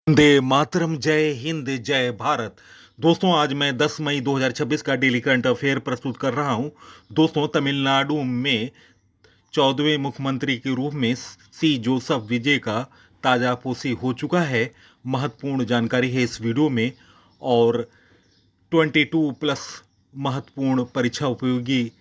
वंदे मातरम, जय हिंद, जय भारत। दोस्तों, आज मैं 10 मई 2026 का डेली करंट अफेयर प्रस्तुत कर रहा हूं। दोस्तों, तमिलनाडु में 14वें मुख्यमंत्री के रूप में सी जोसेफ विजय का ताजापोशी हो चुका है। महत्वपूर्ण जानकारी है इस वीडियो में। और 22 प्लस महत्वपूर्ण परीक्षा उपयोगी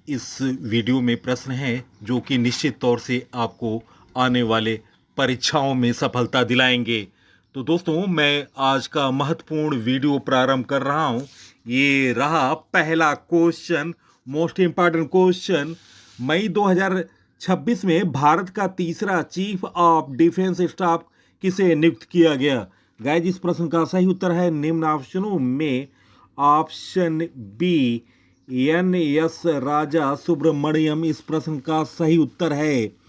इस वीडियो में प्रश्न हैं जो कि निश्चित तौर से आपको आने वाले परीक्षाओं में सफलता दिलाएंगे। तो दोस्तों, मैं आज का महत्वपूर्ण वीडियो प्रारंभ कर रहा हूं। ये रहा पहला क्वेश्चन, मोस्ट इंपॉर्टेंट क्वेश्चन। मई 2026 में भारत का तीसरा चीफ ऑफ डिफेंस स्टाफ किसे नियुक्त किया गया? गाइस, इस प्रश्न का सही उत्तर है निम्न ऑप्शनों में ऑप्शन बी, एन एस राजा सुब्रमण्यम। इस प्रश्न का सही उत्तर है।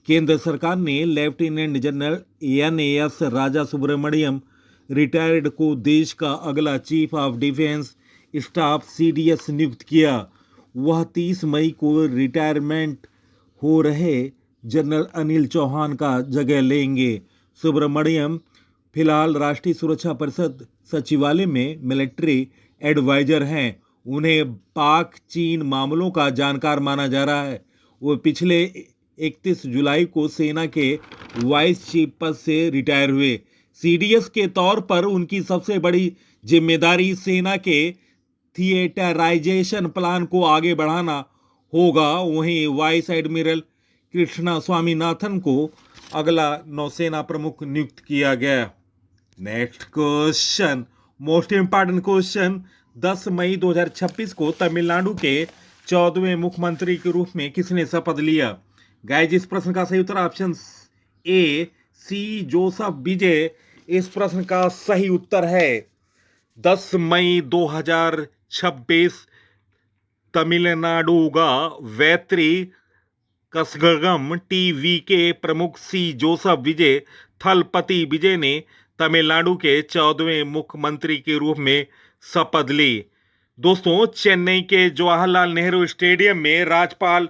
केंद्र सरकार ने लेफ्टिनेंट जनरल एन एस राजा सुब्रमण्यम रिटायर्ड को देश का अगला chief of defence staff CDS नियुक्त किया। वह 30 मई को रिटायरमेंट हो रहे जनरल अनिल चौहान का जगह लेंगे। सुब्रमण्यम फिलहाल राष्ट्रीय सुरक्षा परिषद सचिवालय में मिलिट्री एडवाइजर हैं। उन्हें पाक चीन मामलों का जानकार माना जा रहा है। वो पिछले 31 जुलाई को सेना के वाइस चीफ पद से रिटायर हुए। सीडीएस के तौर पर उनकी सबसे बड़ी जिम्मेदारी सेना के थिएटराइजेशन प्लान को आगे बढ़ाना होगा। वहीं वाइस एडमिरल कृष्णा स्वामीनाथन को अगला नौसेना प्रमुख नियुक्त किया गया। Next question, most important question. 10 मई 2026 को तमिलनाडु के 14वें मुख्यमंत्री के रूप में किसने शपथ लिया? गाइस, इस प्रश्न का सही उत्तर ऑप्शन ए, सी जोसेफ विजय। इस प्रश्न का सही उत्तर है। 10 मई 2026 तमिलनाडु का वेत्री कसगम टीवी के प्रमुख सी जोसेफ विजय थलपति विजय ने तमिलनाडु के 14वें मुख्यमंत्री के रूप में शपथ ली। दोस्तों, चेन्नई के जवाहरलाल नेहरू स्टेडियम में राज्यपाल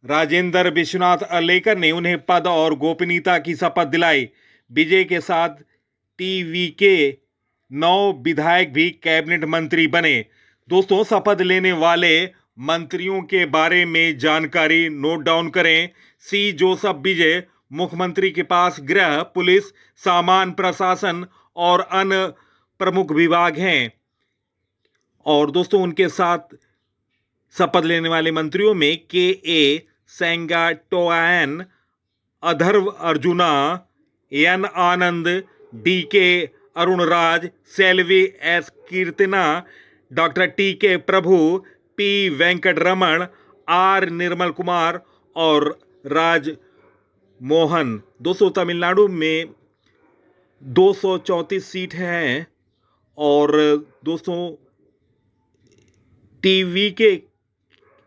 राजेंद्र विश्वनाथ अर्लेकर ने उन्हें पद और गोपनीयता की शपथ दिलाई। विजय के साथ टीवी के 9 विधायक भी कैबिनेट मंत्री बने। दोस्तों, शपथ लेने वाले मंत्रियों के बारे में जानकारी नोट डाउन करें। सी जोसेफ विजय मुख्यमंत्री के पास गृह, पुलिस, सामान्य प्रशासन और अन्य प्रमुख विभाग हैं। और दोस्तों, उनके साथ शपथ लेने वाले मंत्रियों में K A Sengottaiyan, Aadhav Arjuna, N Anand, D K Arunraj, Selvi S Keerthana, doctor T K Prabhu, P Venkataraman, R Nirmal Kumar और राज मोहन। दोस्तों, तमिलनाडु में 234 सीट हैं। और दोस्तों, टीवी के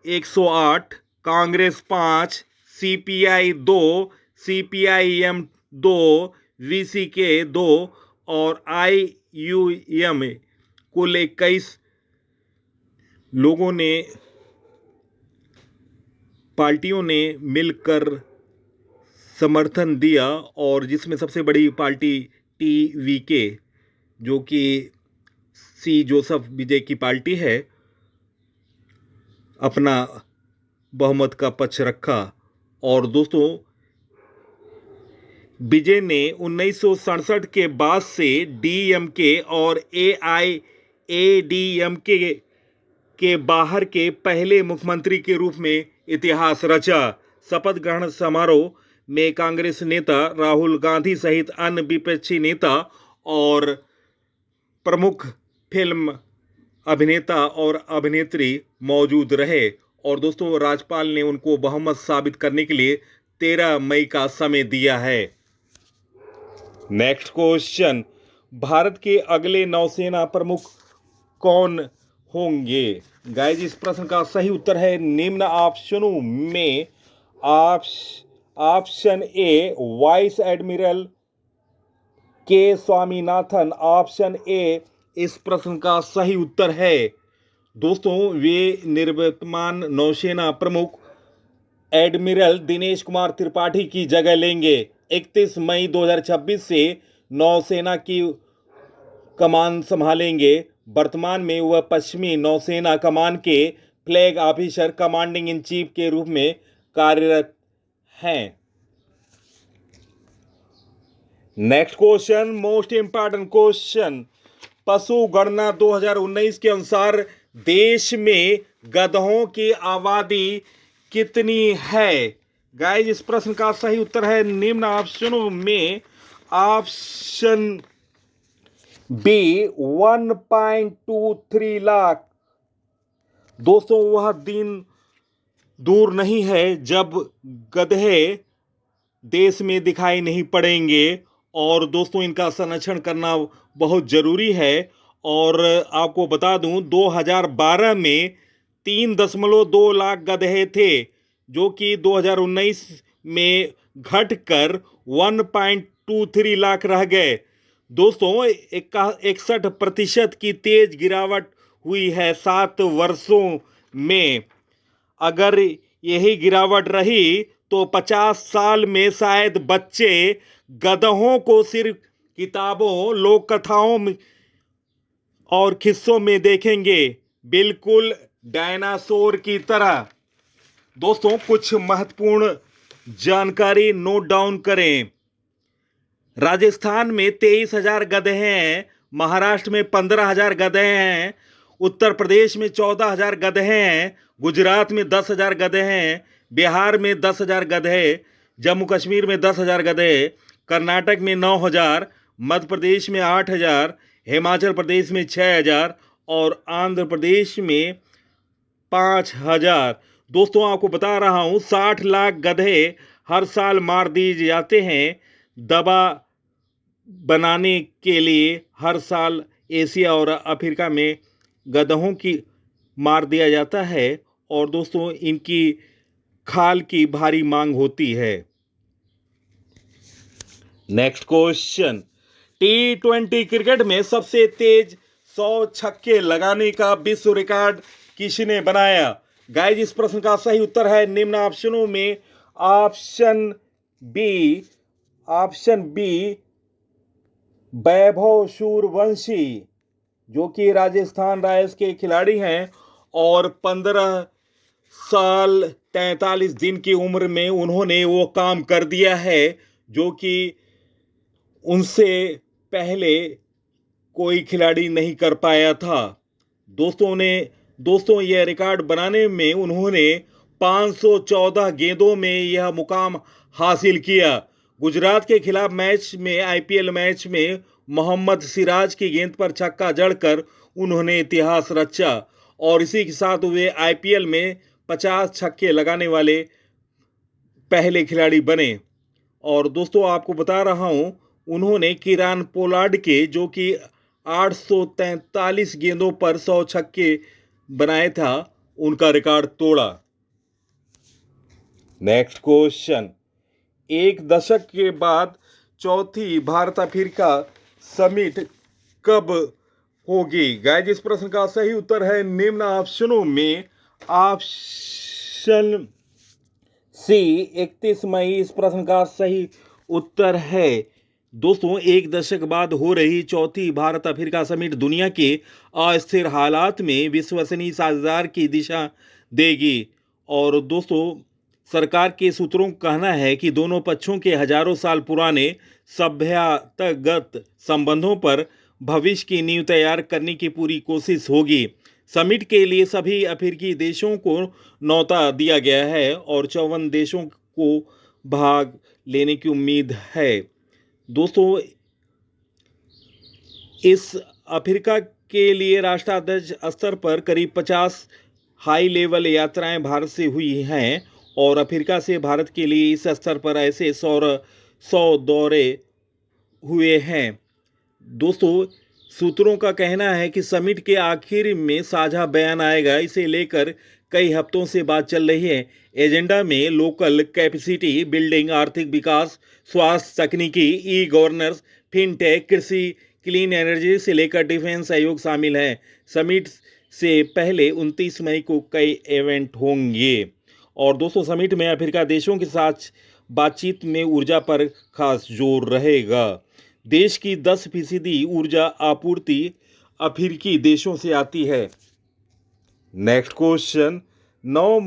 108, कांग्रेस 5, सीपीआई 2, सीपीआईएम 2, वीसीके 2 और आईयूएम कुल 21 पार्टियों ने मिलकर समर्थन दिया। और जिसमें सबसे बड़ी पार्टी टीवीके, जो कि सी जोसेफ विजय की पार्टी है, अपना बहुमत का पक्ष रखा। और दोस्तों, विजय ने 1967 के बाद से डीएमके और एआईएडीएमके के बाहर के पहले मुख्यमंत्री के रूप में इतिहास रचा। शपथ ग्रहण समारोह में कांग्रेस नेता राहुल गांधी सहित अन्य विपक्षी नेता और प्रमुख फिल्म अभिनेता और अभिनेत्री मौजूद रहे। और दोस्तों, राज्यपाल ने उनको बहुमत साबित करने के लिए 13 मई का समय दिया है। नेक्स्ट क्वेश्चन, भारत के अगले नौसेना प्रमुख कौन होंगे? गाइस, इस प्रश्न का सही उत्तर है निम्न ऑप्शनों में ऑप्शन ए, वाइस एडमिरल के स्वामीनाथन। ऑप्शन ए इस प्रश्न का सही उत्तर है। दोस्तों, वे निवर्तमान नौसेना प्रमुख एडमिरल दिनेश कुमार त्रिपाठी की जगह लेंगे। 31 मई 2026 से नौसेना की कमान संभालेंगे। वर्तमान में वह पश्चिमी नौसेना कमान के flag officer commanding in chief के रूप में कार्यरत हैं। Next question, most important question, पशु गणना 2019 के अनुसार देश में गधों की आबादी कितनी है? गाइस, इस प्रश्न का सही उत्तर है निम्न ऑप्शनों में ऑप्शन बी 1.23 लाख। दोस्तों, वह दिन दूर नहीं है जब गधे देश में दिखाई नहीं पड़ेंगे और दोस्तों इनका संरक्षण करना बहुत ज़रूरी है। और आपको बता दूं 2012 में 3.2 लाख गधे थे, जो कि 2019 में घटकर 1.23 लाख रह गए। दोस्तों 61% की तेज गिरावट हुई है 7 वर्षों में। अगर यही गिरावट रही तो 50 साल में शायद बच्चे गधों को सिर्फ किताबों, लोक कथाओं में और किस्सों में देखेंगे, बिल्कुल डायनासोर की तरह। दोस्तों, कुछ महत्वपूर्ण जानकारी नोट डाउन करें। राजस्थान में 23,000 गधे हैं, महाराष्ट्र में 15,000 गधे हैं, उत्तर प्रदेश में 14,000 गधे हैं, गुजरात में 10,000 गधे हैं, बिहार में 10,000 गधे, जम्मू कश्मीर में 10,000 गधे, कर्नाटक में 9,000, मध्य प्रदेश में 8,000, हिमाचल प्रदेश में 6,000 और आंध्र प्रदेश में 5,000। दोस्तों, आपको बता रहा हूं 60 लाख गधे हर साल मार दिए जाते हैं। दवा बनाने के लिए हर साल एशिया और अफ्रीका में गधों की मार दिया जाता है और दोस्तों इनकी खाल की भारी मांग होती है। नेक्स्ट क्वेश्चन, T20 क्रिकेट में सबसे तेज 100 छक्के लगाने का विश्व रिकॉर्ड किसने बनाया? गाइस, इस प्रश्न का सही उत्तर है निम्न ऑप्शनों में ऑप्शन बी वैभव सूर्यवंशी, जो कि राजस्थान रॉयल्स के खिलाड़ी हैं और 15 साल 43 दिन की उम्र में उन्होंने वो काम कर दिया है जो कि उनसे पहले कोई खिलाड़ी नहीं कर पाया था। दोस्तों यह रिकॉर्ड बनाने में उन्होंने 514 गेंदों में यह मुकाम हासिल किया। गुजरात के खिलाफ मैच में आईपीएल मैच में मोहम्मद सिराज की गेंद पर छक्का जड़कर उन्होंने इतिहास रचा और इसी के साथ वे आईपीएल में 50 छक्के लगाने वाले पहले खिलाड़ी बने। और दोस्तों, आपको बता रहा हूं उन्होंने किरान पोलार्ड के, जो कि 843 गेंदों पर 100 छक्के बनाए था, उनका रिकॉर्ड तोड़ा। नेक्स्ट क्वेश्चन, एक दशक के बाद चौथी भारत अफ्रीका समिट कब होगी? गाइस, इस प्रश्न का सही उत्तर है निम्न ऑप्शनों में ऑप्शन सी 31 मई। इस प्रश्न का सही उत्तर है। दोस्तों, एक दशक बाद हो रही चौथी भारत अफ्रीका समिट दुनिया के अस्थिर हालात में विश्वसनीय साझेदार की दिशा देगी। और दोस्तों, सरकार के सूत्रों का कहना है कि दोनों पक्षों के हजारों साल पुराने सभ्यतागत संबंधों पर भविष्य की नींव तैयार करने की पूरी कोशिश होगी। समिट के लिए सभी अफ्रीकी देशों को न्योता दिया गया है और 54 देशों को भाग लेने की उम्मीद है। दोस्तों, इस अफ्रीका के लिए राष्ट्राध्यक्ष स्तर पर करीब 50 हाई लेवल यात्राएं भारत से हुई हैं और अफ्रीका से भारत के लिए इस स्तर पर ऐसे 100 दौरे हुए हैं। दोस्तों, सूत्रों का कहना है कि समिट के आखिर में साझा बयान आएगा। इसे लेकर कई हफ्तों से बात चल रही है। एजेंडा में लोकल कैपेसिटी बिल्डिंग, आर्थिक विकास, स्वास्थ्य, तकनीकी, ई गवर्नेंस, फिनटेक, कृषि, क्लीन एनर्जी से लेकर डिफेंस सहयोग शामिल है। समिट से पहले 29 मई को कई इवेंट होंगे। और दोस्तों, समिट में अफ्रीका देशों के साथ बातचीत में ऊर्जा पर खास जोर रहेगा। देश की 10% ऊर्जा आपूर्ति अफ्रीकी देशों से आती है। नेक्स्ट क्वेश्चन, 9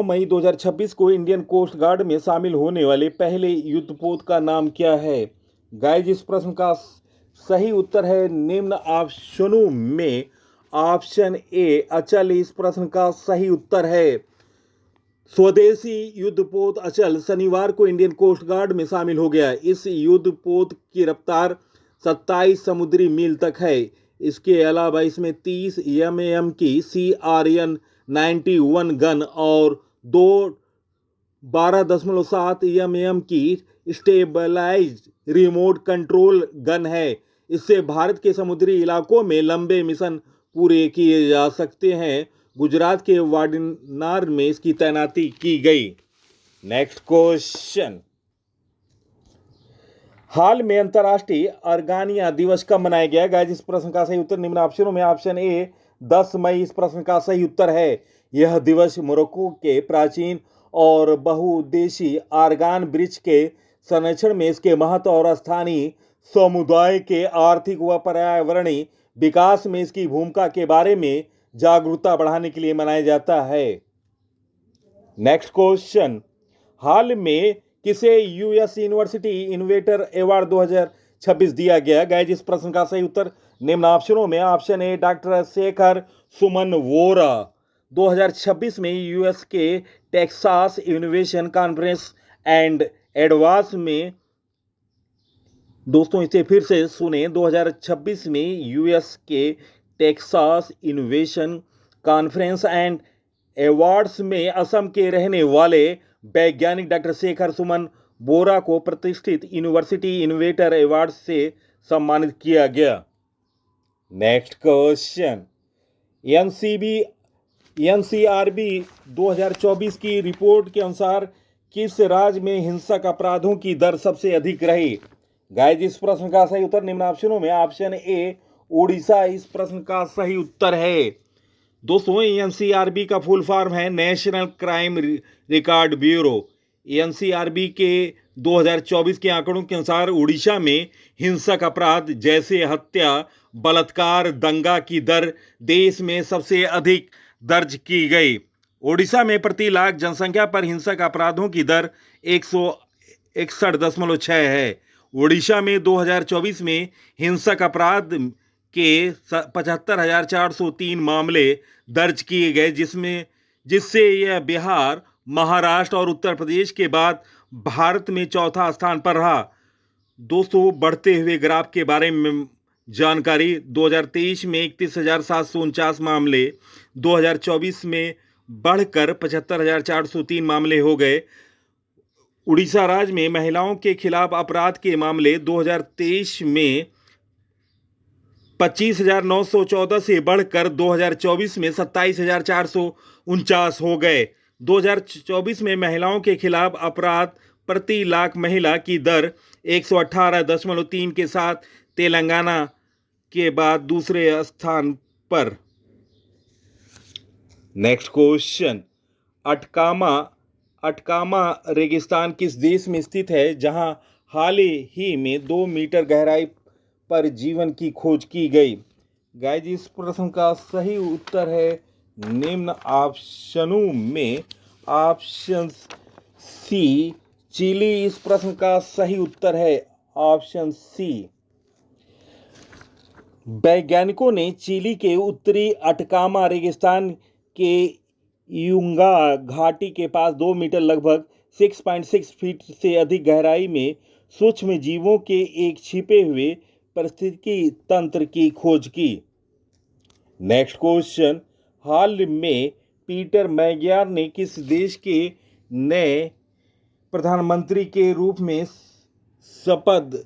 मई 2026 को इंडियन कोस्ट गार्ड में शामिल होने वाले पहले युद्धपोत का नाम क्या है? गाइस, इस प्रश्न का सही उत्तर है निम्न ऑप्शनों में ऑप्शन ए अचल इस प्रश्न का सही उत्तर है। स्वदेशी युद्धपोत अचल शनिवार को इंडियन कोस्ट गार्ड में शामिल हो गया। इस युद्धपोत की रफ्तार 27 समुद्री मील तक है। इसके अलावा इसमें 30 एमएम की CRN-91 गन और 12.7 एमएम की स्टेबलाइज्ड रिमोट कंट्रोल गन है। इससे भारत के समुद्री इलाकों में लंबे मिशन पूरे किए जा सकते हैं। गुजरात के वाडिनार में इसकी तैनाती की गई। नेक्स्ट क्वेश्चन, हाल में अंतर्राष्ट्रीय अर्गानिया दिवस कब मनाया गया? गाइस, इस प्रश्न का सही उत्तर निम्न ऑप्शनों में ऑप्शन ए 10 मई इस प्रश्न का सही उत्तर है। यह दिवस मोरक्को के प्राचीन और बहुउद्देशीय आर्गान वृक्ष के संरक्षण में इसके महत्व और स्थानीय समुदाय के आर्थिक व पर्यावरणीय विकास में इसकी भूमिका के बारे में जागरूकता बढ़ाने के लिए मनाया जाता है। नेक्स्ट क्वेश्चन, हाल में किसे यूएस यूनिवर्सिटी इनोवेटर अवार्ड 2026 दिया गया? गाइस, इस प्रश्न का सही उत्तर निम्न ऑप्शनों में option A doctor Shekhar Suman Vora. 2026 में यूएस के Texas innovation conference and advance में, दोस्तों इसे फिर से सुने, 2026 में यूएस के Texas innovation conference and awards में असम के रहने वाले वैज्ञानिक डॉक्टर शेखर सुमन बोरा को प्रतिष्ठित यूनिवर्सिटी इनोवेटर अवार्ड से सम्मानित किया गया। नेक्स्ट क्वेश्चन, एनसीआरबी 2024 की रिपोर्ट के अनुसार किस राज्य में हिंसक अपराधों की दर सबसे अधिक रही? गाइस, इस प्रश्न का सही उत्तर निम्न ऑप्शनों में ऑप्शन ए ओडिशा इस प्रश्न का सही उत्तर है। दोस्तों, एनसीआरबी का फुल फॉर्म है national crime record bureau. NCRB के 2024 के आंकड़ों के अनुसार उड़ीसा में हिंसक अपराध जैसे हत्या, बलात्कार, दंगा की दर देश में सबसे अधिक दर्ज की गई। ओडिशा में प्रति लाख जनसंख्या पर हिंसक अपराधों की दर 161.6 है। ओडिशा में 2024 में हिंसक अपराध के 75,403 मामले दर्ज किए गए, जिससे यह बिहार, महाराष्ट्र और उत्तर प्रदेश के बाद भारत में चौथा स्थान पर रहा। दोस्तों, बढ़ते हुए ग्राफ के बारे में जानकारी, 2023 में 31,749 मामले 2024 में बढ़कर 75,403 मामले हो गए। उड़ीसा राज्य में महिलाओं के खिलाफ अपराध के मामले 2023 में 25,914 से बढ़कर 2024 में 27,449 हो गए। 2024 में महिलाओं के खिलाफ अपराध प्रति लाख महिला की दर 118.3 के साथ तेलंगाना के बाद दूसरे स्थान पर। नेक्स्ट क्वेश्चन, अटकामा रेगिस्तान किस देश में स्थित है, जहां हाल ही में 2 मीटर गहराई पर जीवन की खोज की गई? गाइस, इस प्रश्न का सही उत्तर है निम्न ऑप्शनों में ऑप्शन सी चिली इस प्रश्न का सही उत्तर है ऑप्शन सी। वैज्ञानिकों ने चिली के उत्तरी अटकामा रेगिस्तान के यूंगा घाटी के पास 2 मीटर लगभग 6.6 फीट से अधिक गहराई में सूक्ष्म जीवों के एक छिपे हुए पारिस्थितिकी तंत्र की खोज की। नेक्स्ट क्वेश्चन, हाल में पीटर मैगियार ने किस देश के नए प्रधानमंत्री के रूप में शपथ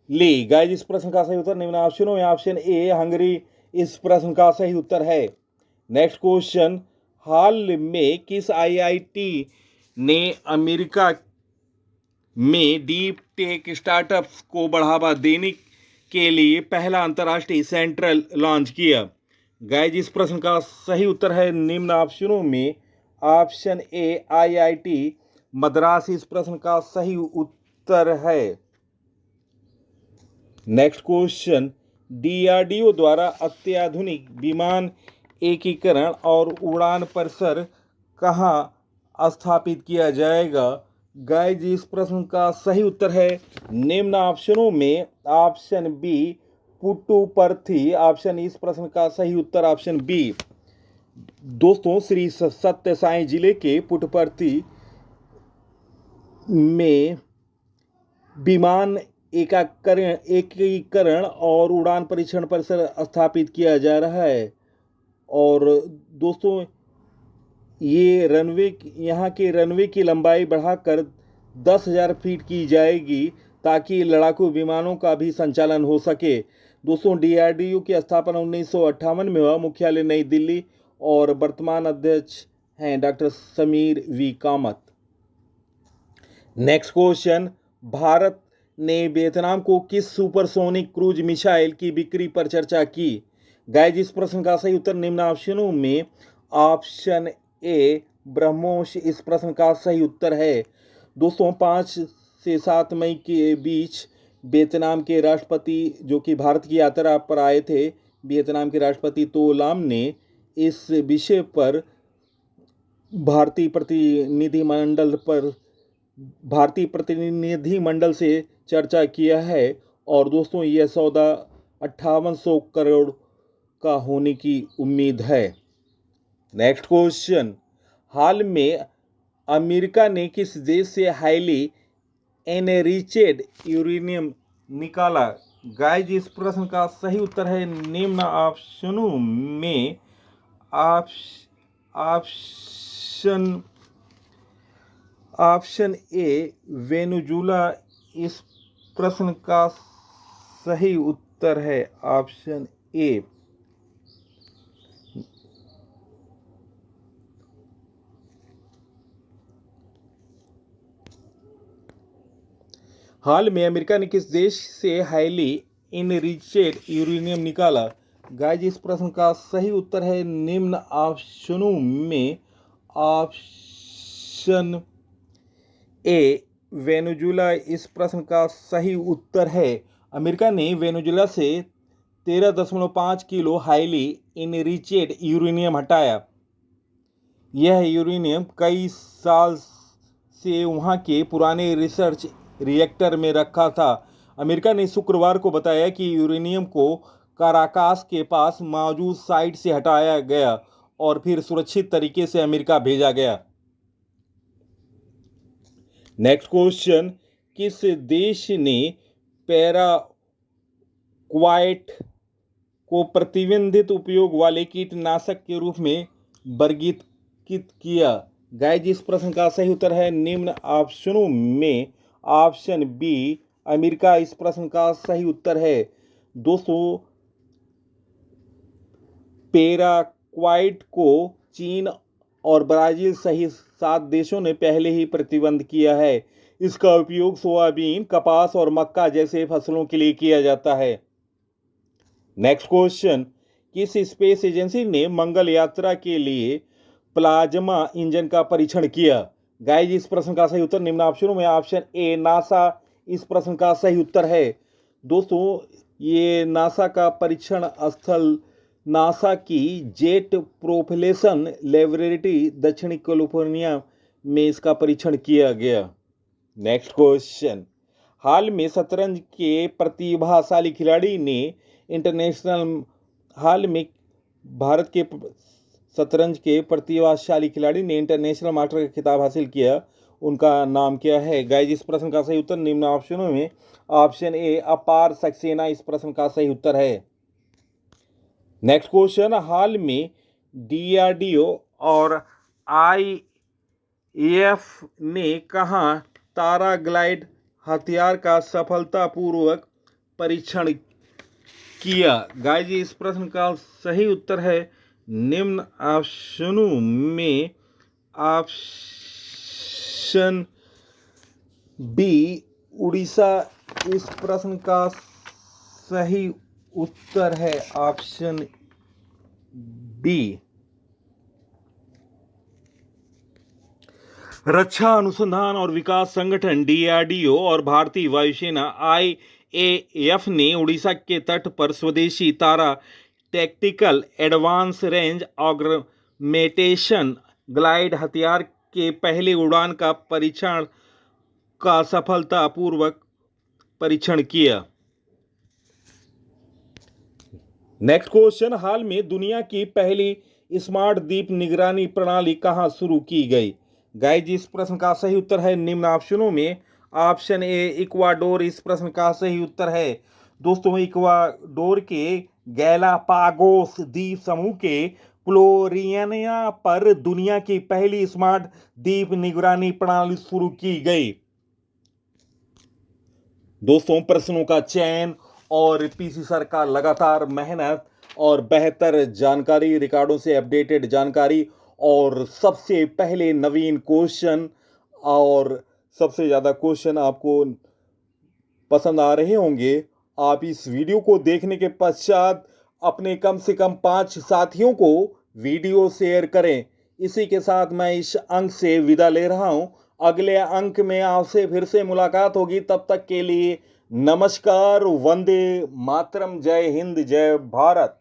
ली? गाइस, इस प्रश्न का सही उत्तर निम्न ऑप्शनों में ऑप्शन ए हंगरी इस प्रश्न का सही उत्तर है। नेक्स्ट क्वेश्चन, हाल में किस आईआईटी ने अमेरिका में डीप टेक स्टार्टअप्स को बढ़ावा देने के लिए पहला अंतर्राष्ट्रीय सेंटर लॉन्च किया? गाइस, इस प्रश्न का सही उत्तर है निम्न ऑप्शनों में ऑप्शन ए आईआईटी मद्रास इस प्रश्न का सही उत्तर है। नेक्स्ट क्वेश्चन, डीआरडीओ द्वारा अत्याधुनिक विमान एकीकरण और उड़ान परिसर कहाँ स्थापित किया जाएगा? गाइज इस प्रश्न का सही उत्तर है निम्न ऑप्शनों में ऑप्शन बी पुट्टुपर्थी। ऑप्शन इस प्रश्न का सही उत्तर ऑप्शन बी। दोस्तों श्री सत्य साई जिले के पुट्टुपर्थी में विमान एकीकरण और उड़ान परीक्षण परिसर स्थापित किया जा रहा है। और दोस्तों ये यहाँ के रनवे की लंबाई बढ़ाकर 10,000 फीट की जाएगी ताकि लड़ाकू विमानों का भी संचालन हो सके। दोस्तों डीआरडीओ की स्थापना 1958 में हुआ। मुख्यालय नई दिल्ली और वर्तमान अध्यक्ष हैं doctor Sameer V Kamat. Next question, Bharat ने वियतनाम को किस सुपरसोनिक क्रूज मिसाइल की बिक्री पर चर्चा की? गाइज इस प्रश्न का सही उत्तर निम्न ऑप्शनों में ऑप्शन ए ब्रह्मोस इस प्रश्न का सही उत्तर है। दोस्तों 5 से 7 मई के बीच वियतनाम के राष्ट्रपति जो कि भारत की यात्रा पर आए थे, वियतनाम के राष्ट्रपति तो लाम ने इस विषय पर भारतीय प्रतिनिधिमंडल से चर्चा किया है। और दोस्तों यह सौदा 5800 करोड़ का होने की उम्मीद है। नेक्स्ट क्वेश्चन, हाल में अमेरिका ने किस देश से हाईली एनरिचेड यूरेनियम निकाला? गाइज इस प्रश्न का सही उत्तर है निम्न ऑप्शनों में ऑप्शन ए वेनेजुला इस प्रश्न का सही उत्तर है ऑप्शन ए। हाल में अमेरिका ने किस देश से हाईली एनरिचेड यूरेनियम निकाला? गाइज इस प्रश्न का सही उत्तर है निम्न ऑप्शनों में ऑप्शन ए वेनेजुला इस प्रश्न का सही उत्तर है। अमेरिका ने वेनेजुला से 13.5 किलो हाईली एनरिचेड यूरेनियम हटाया। यह यूरेनियम कई साल से वहां के पुराने रिसर्च रिएक्टर में रखा था। अमेरिका ने शुक्रवार को बताया कि यूरेनियम को काराकास के पास मौजूद साइट से हटाया गया और फिर सुरक्षित तरीके से अमेरिका भेजा गया। नेक्स्ट क्वेश्चन, किस देश ने पैराक्वाइट को प्रतिबंधित उपयोग वाले कीटनाशक के रूप में वर्गीकृत किया? गाइज इस प्रश्न का सही उत्तर है निम्न ऑप्शनों में ऑप्शन बी अमेरिका इस प्रश्न का सही उत्तर है। दोस्तों पैराक्वाइट को चीन और ब्राजील सहित 7 देशों ने पहले ही प्रतिबंध किया है। इसका उपयोग सोयाबीन, कपास और मक्का जैसे फसलों के लिए किया जाता है। नेक्स्ट क्वेश्चन, किस स्पेस एजेंसी ने मंगल यात्रा के लिए प्लाज्मा इंजन का परीक्षण किया? गाइज इस प्रश्न का सही उत्तर निम्न ऑप्शनों में ऑप्शन ए नासा इस प्रश्न का सही उत्तर है। दोस्तों ये नासा का परीक्षण स्थल नासा की जेट प्रोपल्शन लैबोरेटरी दक्षिणी कैलिफोर्निया में इसका परीक्षण किया गया। नेक्स्ट क्वेश्चन, हाल में शतरंज के प्रतिभाशाली खिलाड़ी ने भारत के शतरंज के प्रतिभाशाली खिलाड़ी ने इंटरनेशनल मास्टर का खिताब हासिल किया। उनका नाम क्या है? गाइज इस प्रश्न का सही उत्तर निम्न ऑप्शनों में ऑप्शन ए अपार सक्सेना इस प्रश्न का सही उत्तर है। नेक्स्ट क्वेश्चन, हाल में डीआरडीओ और आईएएफ ने कहाँ पैराग्लाइड हथियार का सफलतापूर्वक परीक्षण किया? गाइज इस प्रश्न का सही उत्तर है निम्न ऑप्शनों में ऑप्शन बी उड़ीसा इस प्रश्न का सही उत्तर है ऑप्शन बी। रक्षा अनुसंधान और विकास संगठन डीआरडीओ और भारतीय वायुसेना आईएएफ ने उड़ीसा के तट पर स्वदेशी TARA tactical advance range augmentation glide हथियार के पहले उड़ान का परीक्षण का सफलतापूर्वक परीक्षण किया। नेक्स्ट क्वेश्चन, हाल में दुनिया की पहली स्मार्ट द्वीप निगरानी प्रणाली कहां शुरू की गई? गाइस, इस प्रश्न का सही उत्तर है निम्न ऑप्शनों में ऑप्शन ए इक्वाडोर। इस प्रश्न का सही उत्तर है दोस्तों इक्वाडोर के गैलापागोस द्वीप समूह के फ्लोरियाना पर दुनिया की पहली स्मार्ट द्वीप निगरानी प्रणाली शुरू की गई। दोस्तों, प्रश्नों का चयन और पीसी सर का लगातार मेहनत और बेहतर जानकारी, रिकॉर्डों से अपडेटेड जानकारी और सबसे पहले नवीन क्वेश्चन और सबसे ज़्यादा क्वेश्चन आपको पसंद आ रहे होंगे। आप इस वीडियो को देखने के पश्चात अपने कम से कम 5 साथियों को वीडियो शेयर करें। इसी के साथ मैं इस अंक से विदा ले रहा हूं। अगले अंक में आपसे फिर से मुलाकात होगी। तब तक के लिए नमस्कार, वंदे मातरम, जय हिंद, जय भारत।